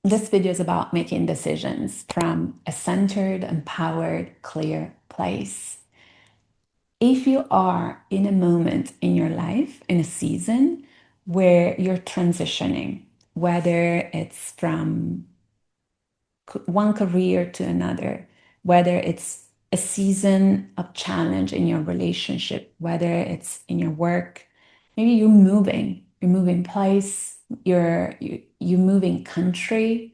This video is about making decisions from a centered, empowered, clear place. If you are in a moment in your life, in a season where you're transitioning, whether it's from one career to another, whether it's a season of challenge in your relationship, whether it's in your work, maybe you're moving place, you're moving country,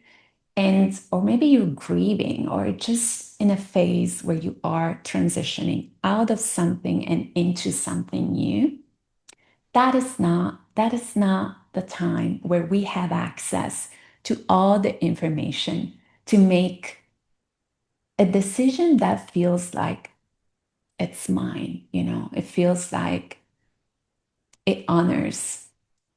and or maybe you're grieving or just in a phase where you are transitioning out of something and into something new. That is not the time where we have access to all the information to make a decision that feels like it's mine. It feels like it honors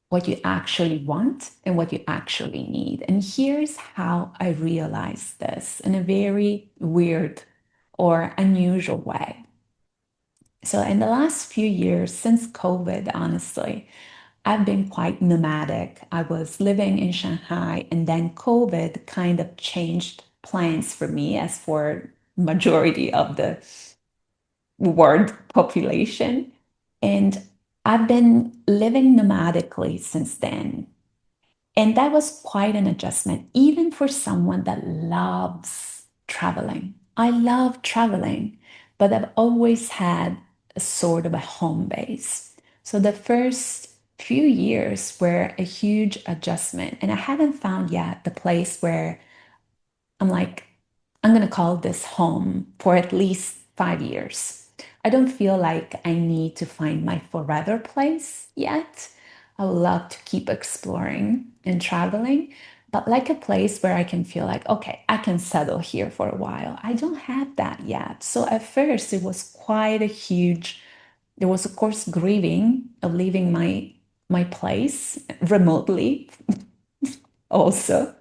what you actually want and what you actually need. And here's how I realized this in a very weird or unusual way. So, in the last few years, since COVID, honestly, I've been quite nomadic. I was living in Shanghai, and then COVID kind of changed plans for me, as for majority of the world population. And I've been living nomadically since then. And that was quite an adjustment, even for someone that loves traveling. I love traveling, but I've always had a sort of a home base. So the first few years were a huge adjustment, and I haven't found yet the place where I'm like, I'm going to call this home for at least 5 years. I don't feel like I need to find my forever place yet. I would love to keep exploring and traveling, but like a place where I can feel like, okay, I can settle here for a while. I don't have that yet. So at first, it was quite a huge, there was, of course, grieving of leaving my place remotely also.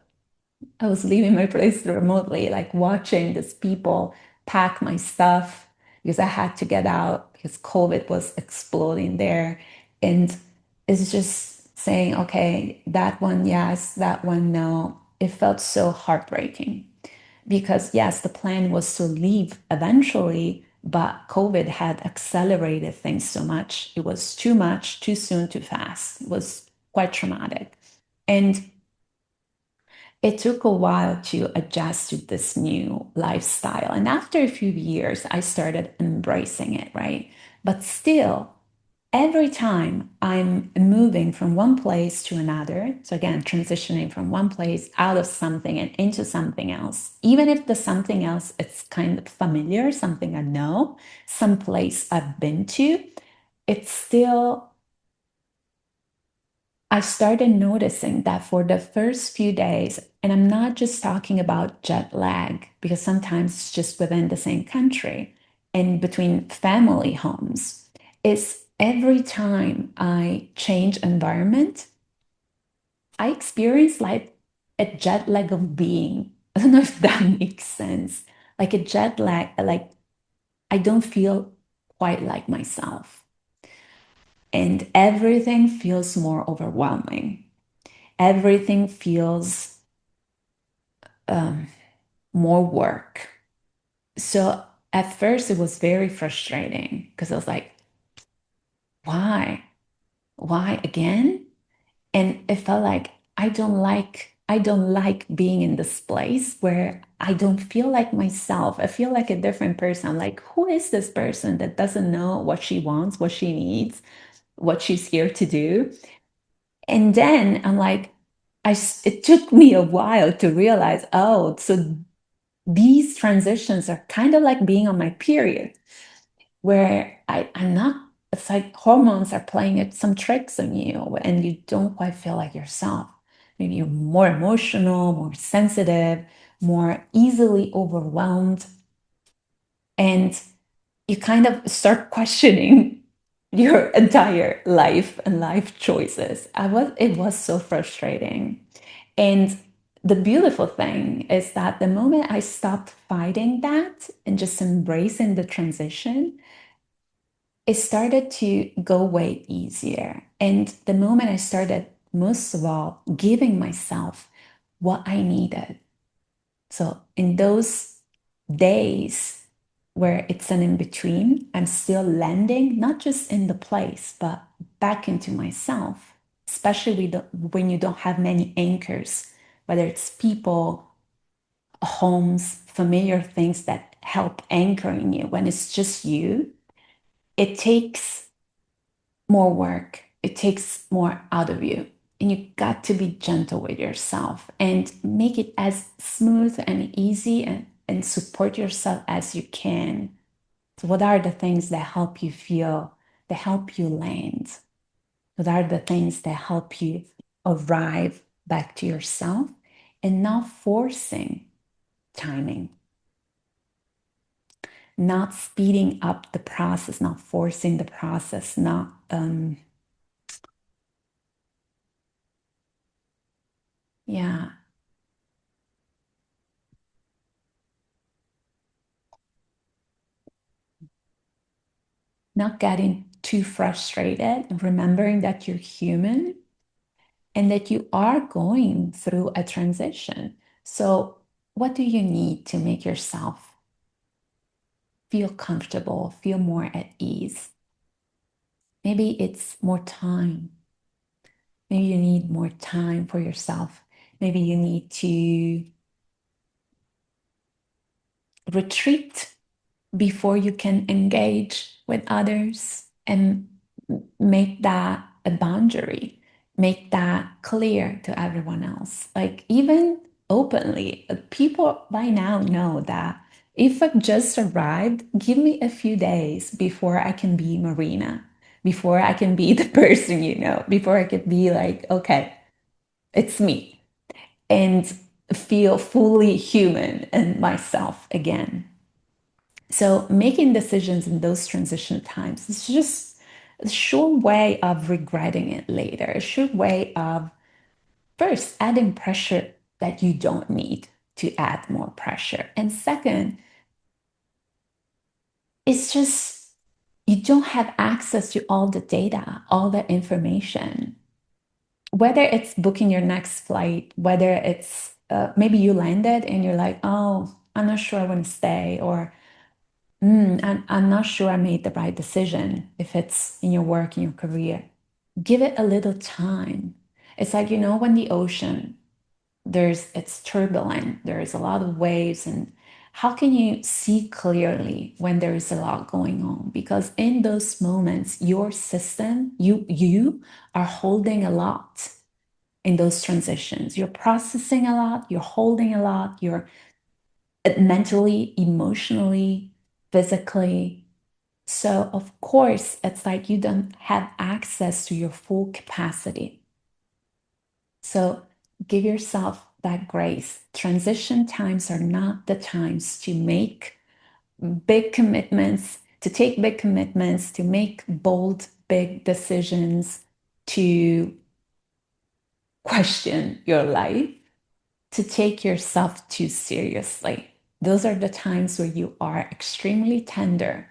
I was leaving my place remotely, like watching these people pack my stuff because I had to get out because COVID was exploding there. And it's just saying, okay, that one, yes, that one, no. It felt so heartbreaking because, yes, the plan was to leave eventually, but COVID had accelerated things so much. It was too much, too soon, too fast. It was quite traumatic. And it took a while to adjust to this new lifestyle. And after a few years, I started embracing it, right? But still, every time I'm moving from one place to another, so again, transitioning from one place out of something and into something else, even if the something else is kind of familiar, something I know, some place I've been to, it's still I started noticing that for the first few days, and I'm not just talking about jet lag, because sometimes it's just within the same country and between family homes, is every time I change environment, I experience like a jet lag of being. I don't know if that makes sense. Like a jet lag, like I don't feel quite like myself. And everything feels more overwhelming. Everything feels um, more work. So at first it was very frustrating because I was like, why? Why again? And it felt like I don't like being in this place where I don't feel like myself. I feel like a different person. I'm like, who is this person that doesn't know what she wants, what she needs, what she's here to do? And then I'm like, it took me a while to realize, oh, so these transitions are kind of like being on my period, where I'm not, it's like hormones are playing some tricks on you and you don't quite feel like yourself. Maybe you're more emotional, more sensitive, more easily overwhelmed. And you kind of start questioning your entire life and life choices. It was so frustrating. And the beautiful thing is that the moment I stopped fighting that and just embracing the transition, it started to go way easier. And the moment I started, most of all, giving myself what I needed. So in those days where it's an in between, I'm still landing, not just in the place, but back into myself, especially when you don't have many anchors, whether it's people, homes, familiar things that help anchoring you. When it's just you, it takes more work, it takes more out of you. And you got to be gentle with yourself and make it as smooth and easy and support yourself as you can. So, what are the things that help you feel, that help you land? What are the things that help you arrive back to yourself and not forcing timing, not speeding up the process, not forcing the process, not yeah, not getting too frustrated and remembering that you're human and that you are going through a transition. So, what do you need to make yourself feel comfortable, feel more at ease? Maybe it's more time. Maybe you need more time for yourself. Maybe you need to retreat before you can engage with others and make that a boundary, make that clear to everyone else. Like, even openly, people by now know that if I've just arrived, give me a few days before I can be Marina, before I can be the person before I can be like, okay, it's me, and feel fully human and myself again. So making decisions in those transition times is just a sure way of regretting it later, a sure way of first adding pressure that you don't need to add more pressure. And second, it's just you don't have access to all the data, all the information. Whether it's booking your next flight, whether it's maybe you landed and you're like, oh, I'm not sure I want to stay, or I'm not sure I made the right decision if it's in your work, in your career. Give it a little time. It's like, when the ocean, it's turbulent, there's a lot of waves, and how can you see clearly when there is a lot going on? Because in those moments, your system, you are holding a lot in those transitions. You're processing a lot, you're holding a lot, you're mentally, emotionally, physically. So, of course, it's like you don't have access to your full capacity. So, give yourself that grace. Transition times are not the times to make big commitments, to take big commitments, to make bold, big decisions, to question your life, to take yourself too seriously. Those are the times where you are extremely tender,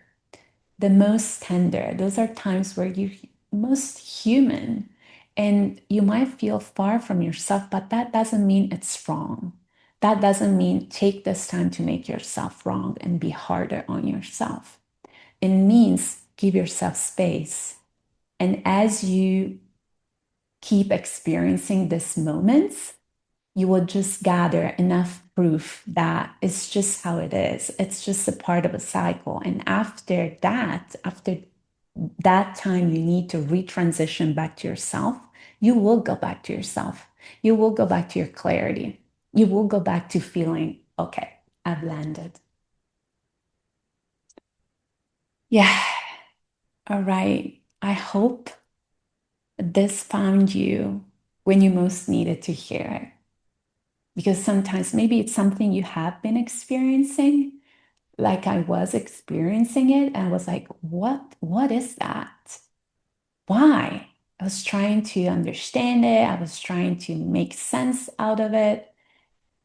the most tender. Those are times where you most human, and you might feel far from yourself, but that doesn't mean it's wrong. That doesn't mean take this time to make yourself wrong and be harder on yourself. It means give yourself space. And as you keep experiencing these moments, you will just gather enough proof that it's just how it is. It's just a part of a cycle. And after that time, you need to retransition back to yourself. You will go back to yourself. You will go back to your clarity. You will go back to feeling, okay, I've landed. Yeah. All right. I hope this found you when you most needed to hear it. Because sometimes maybe it's something you have been experiencing, like I was experiencing it, and I was like, what is that? Why? I was trying to understand it. I was trying to make sense out of it.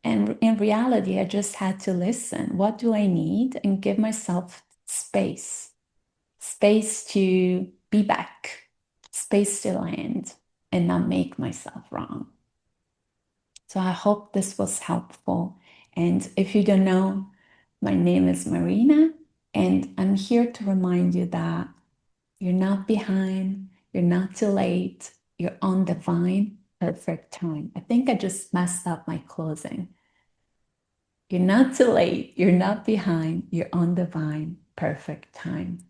And in reality, I just had to listen. What do I need? And give myself space, space to be back, space to land and not make myself wrong. So I hope this was helpful. And if you don't know, my name is Marina, and I'm here to remind you that you're not behind, you're not too late, you're on divine, perfect time. I think I just messed up my closing. You're not too late, you're not behind, you're on divine, perfect time.